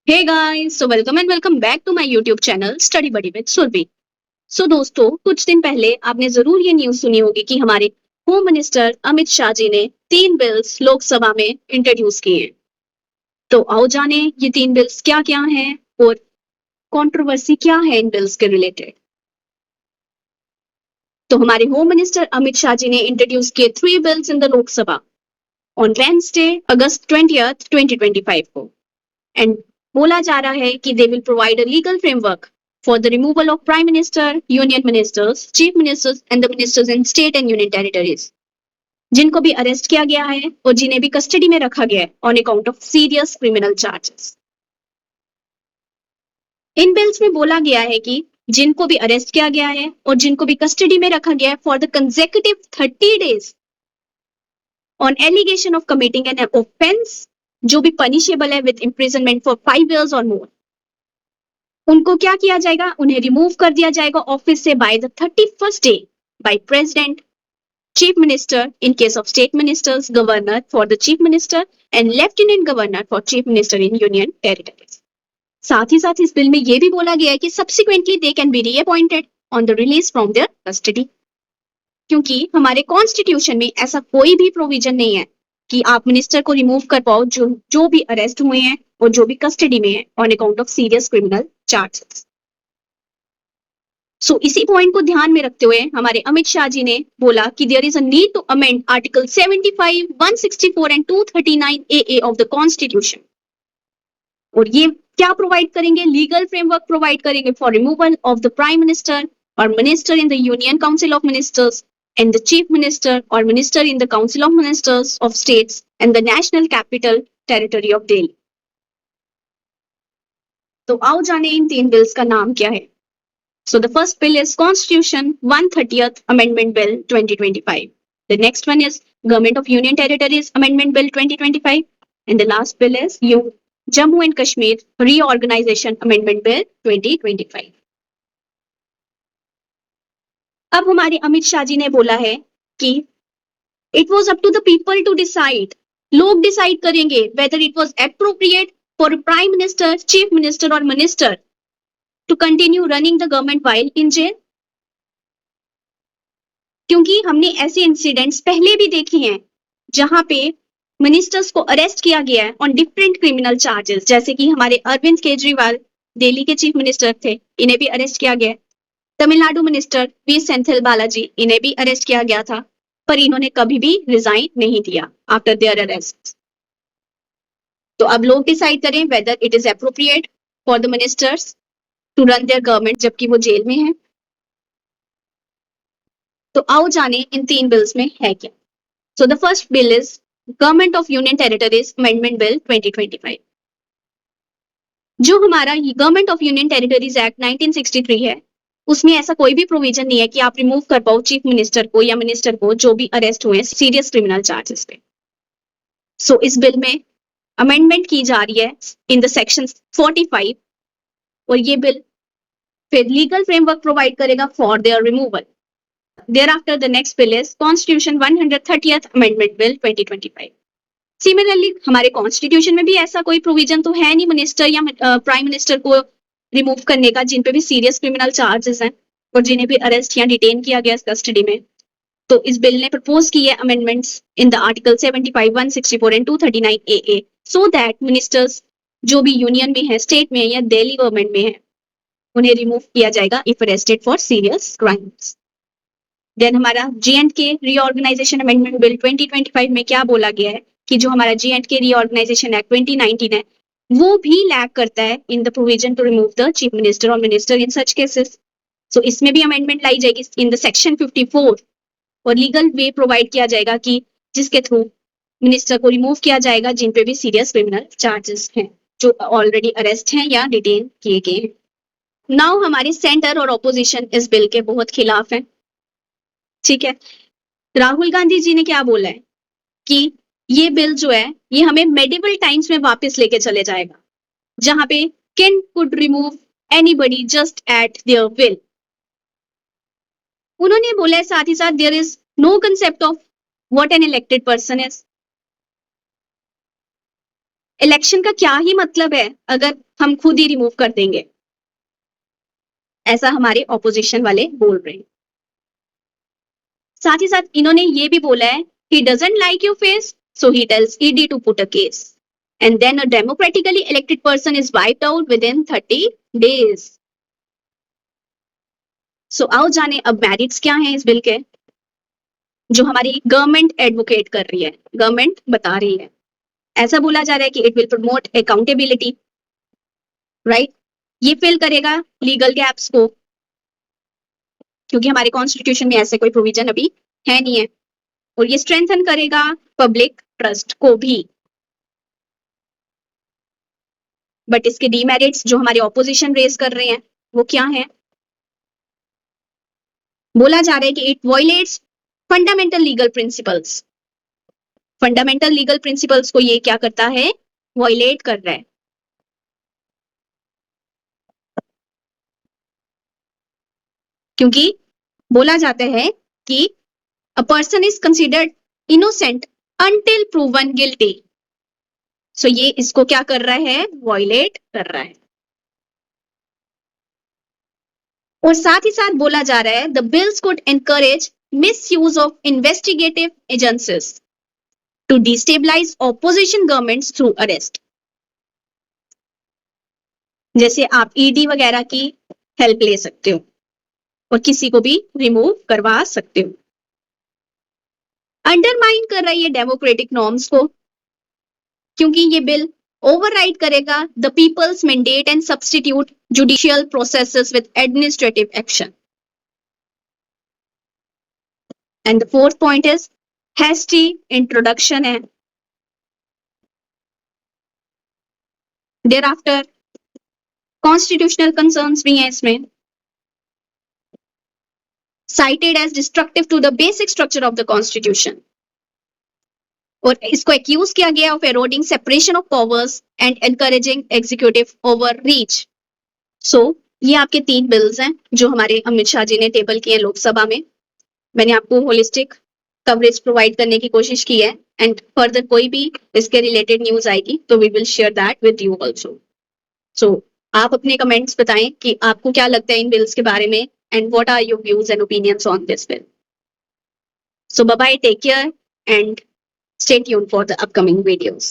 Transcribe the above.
Hey guys, so welcome and welcome back to my YouTube channel Study Buddy with Surabhi. सो दोस्तों, कुछ दिन पहले आपने जरूर ये न्यूज सुनी होगी कि हमारे होम मिनिस्टर अमित शाह जी ने 3 बिल्स लोकसभा में इंट्रोड्यूस किए हैं। तो आओ जाने ये 3 बिल्स क्या क्या हैं और कंट्रोवर्सी क्या है इन बिल्स के रिलेटेड। तो हमारे होम मिनिस्टर अमित शाह जी ने इंट्रोड्यूस किए 3 bills in the Lok Sabha on Wednesday August 20th 2025 को। एंड बोला जा रहा है कि they will provide a legal framework for the removal of prime minister, union ministers, chief ministers and the ministers in state and union territories, जिनको भी arrest किया गया है और जिन्हें भी कस्टडी में रखा गया है on account of serious criminal charges. In bills में बोला गया है कि जिनको भी अरेस्ट किया गया है और जिनको भी कस्टडी में रखा गया है for the consecutive 30 days on allegation of committing an offence, जो भी पनिशेबल है विद इम्प्रिजनमेंट फॉर 5 years और मोर, उनको क्या किया जाएगा, उन्हें रिमूव कर दिया जाएगा ऑफिस से by the 31st day by president, chief minister in case of state ministers, governor for the chief minister and lieutenant governor for chief minister in union territories. साथ ही साथ इस बिल में यह भी बोला गया है कि subsequently they can be reappointed on the release from their custody, क्योंकि हमारे कॉन्स्टिट्यूशन में ऐसा कोई भी प्रोविजन नहीं है कि आप मिनिस्टर को रिमूव कर पाओ जो भी अरेस्ट हुए हैं और जो भी कस्टडी में है on account of serious criminal charges. So इसी पॉइंट को ध्यान में रखते हुए हमारे अमित शाह जी ने बोला कि there is a need to amend article 75, 164 and 239 AA of the constitution. और ये क्या प्रोवाइड करेंगे, लीगल फ्रेमवर्क प्रोवाइड करेंगे for removal of the prime minister और minister in the union council of ministers and the chief minister or minister in the council of ministers of states and the national capital territory of Delhi। तो आओ जाने इन 3 bills का नाम क्या है। So the first bill is Constitution 130th Amendment Bill 2025. The next one is Government of Union Territories Amendment Bill 2025, and the last bill is Jammu and Kashmir Reorganization Amendment Bill 2025। अब हमारे अमित शाह जी ने बोला है कि it was up to the people to decide, लोग decide करेंगे whether it was appropriate for prime minister, chief minister और minister to continue running the government while in jail. क्योंकि हमने ऐसे इंसिडेंट्स पहले भी देखे हैं जहां पे मिनिस्टर्स को अरेस्ट किया गया है ऑन डिफरेंट क्रिमिनल चार्जेस, जैसे कि हमारे अरविंद केजरीवाल दिल्ली के चीफ मिनिस्टर थे, इन्हें भी अरेस्ट किया गया। तमिलनाडु मिनिस्टर वी सेंथिल बालाजी, इन्हें भी अरेस्ट किया गया था, पर इन्होंने कभी भी रिजाइन नहीं दिया आफ्टर देयर अरेस्ट। तो अब लोग डिसाइड करें whether it is appropriate for the ministers to run their government जबकि वो जेल में है। तो आओ जाने इन 3 बिल्स में है क्या। So the first bill is government of union territories amendment bill 2025। जो हमारा government of union territories act 1963 है, उसमें ऐसा कोई भी प्रोविजन नहीं है कि आप रिमूव कर पाओ चीफ मिनिस्टर को या मिनिस्टर को जो भी अरेस्ट हुए सीरियस क्रिमिनल चार्जेस पे। सो इस बिल में अमेंडमेंट की जा रही है इन द सेक्शन 45, और ये बिल फिर लीगल फ्रेमवर्क प्रोवाइड करेगा for their removal. Thereafter, the next bill is Constitution 130th Amendment Bill 2025। Similarly हमारे कॉन्स्टिट्यूशन में भी ऐसा कोई प्रोविजन तो है नहीं मिनिस्टर या प्राइम मिनिस्टर को रिमूव करने का जिन पे भी सीरियस क्रिमिनल चार्जेस हैं और जिन्हें भी अरेस्ट या डिटेन किया गया कस्टडी में। तो इस बिल ने प्रपोज की है amendments in the article 75, 164 and 239 AA so that ministers जो भी यूनियन में है, स्टेट में या दिल्ली गवर्नमेंट में है, उन्हें रिमूव किया जाएगा if arrested for serious crimes. Then हमारा J&K रीऑर्गेनाइजेशन अमेंडमेंट बिल 2025 में क्या बोला गया है कि जो हमारा J&K रीऑर्गेनाइजेशन एक्ट 2019 है वो भी लैक करता है in the provision to remove the chief minister और minister in such cases. So इसमें भी अमेंडमेंट लाई जाएगी इन द सेक्शन 54 और लीगल वे प्रोवाइड किया जाएगा कि जिसके थ्रू मिनिस्टर को रिमूव किया जाएगा जिन पे भी सीरियस क्रिमिनल चार्जेस हैं, जो ऑलरेडी अरेस्ट हैं या डिटेन किए गए हैं। नाउ हमारे सेंटर और ऑपोजिशन इस बिल के बहुत खिलाफ हैं, ठीक है। राहुल गांधी जी ने क्या बोला है कि ये बिल जो है ये हमें मेडिवल टाइम्स में वापस लेके चले जाएगा, जहां पे king could remove anybody just at their will. उन्होंने बोला है साथ ही साथ there is no concept of what an elected person is. Election का क्या ही मतलब है अगर हम खुद ही रिमूव कर देंगे, ऐसा हमारे ऑपोजिशन वाले बोल रहे हैं। साथ ही साथ इन्होंने ये भी बोला है, he doesn't like your face, so he tells ED to put a case. And then a democratically elected person is wiped out within 30 days. So आओ जाने अब मेरिट्स क्या हैं इस बिल के, जो हमारी गवर्नमेंट एडवोकेट कर रही है, गवर्नमेंट बता रही है। ऐसा बोला जा रहा है कि it will promote accountability, right. ये फिल करेगा लीगल गैप्स को, क्योंकि हमारे कॉन्स्टिट्यूशन में ऐसे कोई प्रोविजन अभी है नहीं है। और ये स्ट्रेंथन करेगा पब्लिक ट्रस्ट को भी। बट इसके डीमेरिट्स जो हमारे ऑपोजिशन रेज कर रहे हैं वो क्या है? बोला जा रहा है कि it violets fundamental legal principles. Fundamental legal principles को ये क्या करता है? वायलेट कर रहा है। क्योंकि बोला जाता है कि a person is considered innocent until proven guilty. So ये इसको क्या कर रहा है? वायलेट कर रहा है। और साथ ही साथ बोला जा रहा है the bills could encourage misuse of investigative agencies to destabilise opposition governments through arrest. जैसे आप ईडी वगैरह की हेल्प ले सकते हो और किसी को भी रिमूव करवा सकते हो। अंडरमाइन कर रही है डेमोक्रेटिक नॉर्म्स को, क्योंकि ये बिल ओवरराइड करेगा the peoples mandate and substitute judicial processes with administrative action. And the fourth point is hasty introduction है। देयर आफ्टर कॉन्स्टिट्यूशनल कंसर्न्स भी हैं इसमें, cited as destructive to the basic structure of the constitution। और इसको accused किया गया of eroding separation of powers and encouraging executive overreach। सो ये आपके 3 बिल्स हैं जो हमारे अमित शाह जी ने टेबल किए हैं लोकसभा में। मैंने आपको होलिस्टिक कवरेज प्रोवाइड करने की कोशिश की है, एंड फर्दर कोई भी इसके रिलेटेड न्यूज आएगी तो we will share that with you also. So आप अपने कमेंट्स बताएं कि आपको क्या लगता है इन बिल्स के बारे में, and what are your views and opinions on this bill? So bye bye, take care and stay tuned for the upcoming videos.